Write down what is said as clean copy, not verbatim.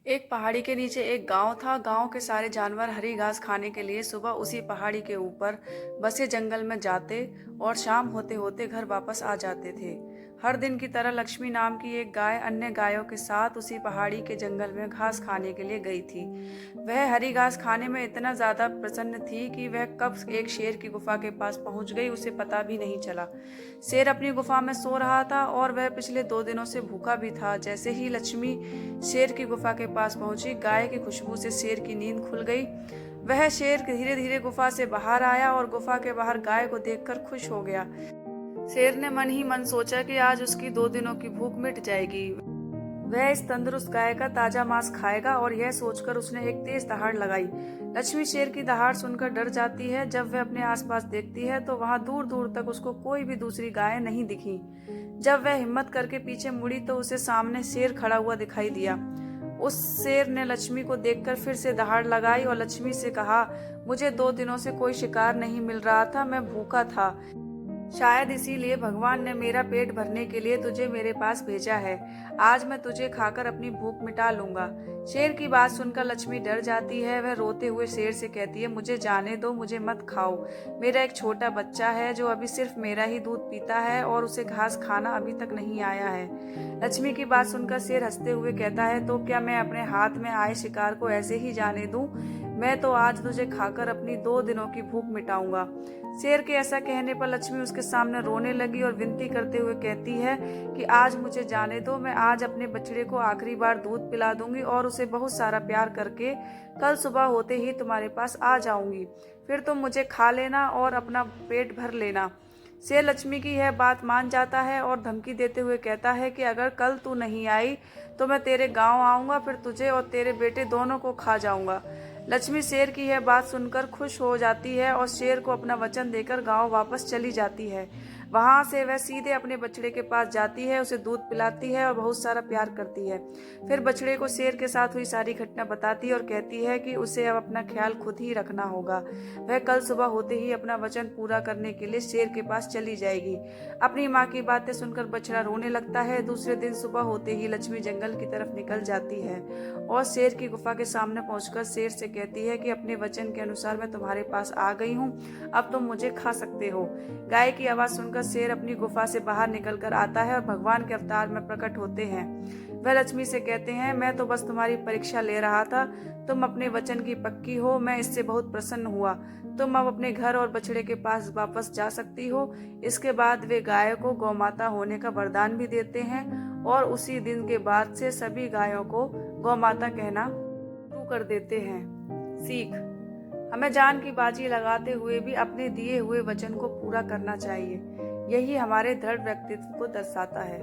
एक पहाड़ी के नीचे एक गांव था। गांव के सारे जानवर हरी घास खाने के लिए सुबह उसी पहाड़ी के ऊपर बसे जंगल में जाते और शाम होते होते घर वापस आ जाते थे। हर दिन की तरह लक्ष्मी नाम की एक गाय अन्य गायों के साथ उसी पहाड़ी के जंगल में घास खाने के लिए गई थी। वह हरी घास खाने में इतना ज्यादा प्रसन्न थी कि वह कब एक शेर की गुफा के पास पहुंच गई उसे पता भी नहीं चला। शेर अपनी गुफा में सो रहा था और वह पिछले 2 दिनों से भूखा भी था। जैसे ही लक्ष्मी शेर की गुफा के पास पहुंची, गाय की खुशबू से शेर की नींद खुल गई। वह शेर धीरे धीरे गुफा से बाहर आया और गुफा के बाहर गाय को देखकर खुश हो गया। शेर ने मन ही मन सोचा कि आज उसकी 2 दिनों की भूख मिट जाएगी। वह इस तंदुरुस्त गाय का ताजा मांस खाएगा और यह सोचकर उसने एक तेज दहाड़ लगाई। लक्ष्मी शेर की दहाड़ सुनकर डर जाती है। जब वह अपने आसपास देखती है तो वहां दूर दूर तक उसको कोई भी दूसरी गाय नहीं दिखी। जब वह हिम्मत करके पीछे मुड़ी तो उसे सामने शेर खड़ा हुआ दिखाई दिया। उस शेर ने लक्ष्मी को देखकर फिर से दहाड़ लगाई और लक्ष्मी से कहा, मुझे 2 दिनों से कोई शिकार नहीं मिल रहा था, मैं भूखा था। शायद इसीलिए भगवान ने मेरा पेट भरने के लिए तुझे मेरे पास भेजा है। आज मैं तुझे खाकर अपनी भूख मिटा लूंगा। शेर की बात सुनकर लक्ष्मी डर जाती है। वह रोते हुए शेर से कहती है, मुझे जाने दो, मुझे मत खाओ। मेरा एक छोटा बच्चा है जो अभी सिर्फ मेरा ही दूध पीता है और उसे घास खाना अभी तक नहीं आया है। लक्ष्मी की बात सुनकर शेर हंसते हुए कहता है, तो क्या मैं अपने हाथ में आए शिकार को ऐसे ही जाने दूं? मैं तो आज तुझे खाकर अपनी 2 दिनों की भूख मिटाऊंगा। शेर के ऐसा कहने पर लक्ष्मी उसके सामने रोने लगी और विनती करते हुए कहती है कि आज मुझे जाने दो। मैं आज अपने बछड़े को आखिरी बार दूध पिला दूंगी और उसे बहुत सारा प्यार करके कल सुबह होते ही तुम्हारे पास आ जाऊंगी। फिर तुम मुझे खा लेना और अपना पेट भर लेना। शेर लक्ष्मी की यह बात मान जाता है और धमकी देते हुए कहता है कि अगर कल तू नहीं आई तो मैं तेरे गांव आऊंगा, फिर तुझे और तेरे बेटे दोनों को खा जाऊंगा। लक्ष्मी शेर की यह बात सुनकर खुश हो जाती है और शेर को अपना वचन देकर गांव वापस चली जाती है। वहां से वह सीधे अपने बछड़े के पास जाती है, उसे दूध पिलाती है और बहुत सारा प्यार करती है। फिर बछड़े को शेर के साथ हुई सारी घटना बताती है और कहती है कि उसे अब अपना ख्याल खुद ही रखना होगा। वह कल सुबह होते ही अपना वचन पूरा करने के लिए शेर के पास चली जाएगी। अपनी माँ की बातें सुनकर बछड़ा रोने लगता है। दूसरे दिन सुबह होते ही लक्ष्मी जंगल की तरफ निकल जाती है और शेर की गुफा के सामने पहुंचकर शेर से कहती है कि अपने वचन के अनुसार मैं तुम्हारे पास आ गई हूँ, अब तुम मुझे खा सकते हो। गाय की आवाज सुनकर शेर अपनी गुफा से बाहर निकल कर आता है और भगवान के अवतार में प्रकट होते हैं। वह लक्ष्मी से कहते हैं, मैं तो बस तुम्हारी परीक्षा ले रहा था, तुम अपने वचन की पक्की हो, मैं इससे बहुत प्रसन्न हुआ। तुम अब अपने घर और बछड़े के पास वापस जा सकती हो। इसके बाद वे गाय को गौमाता होने का वरदान भी देते हैं और उसी दिन के बाद से सभी गायों को गौमाता कहना शुरू कर देते हैं। सीख, हमें जान की बाजी लगाते हुए भी अपने दिए हुए वचन को पूरा करना चाहिए। यही हमारे दृढ़ व्यक्तित्व को दर्शाता है।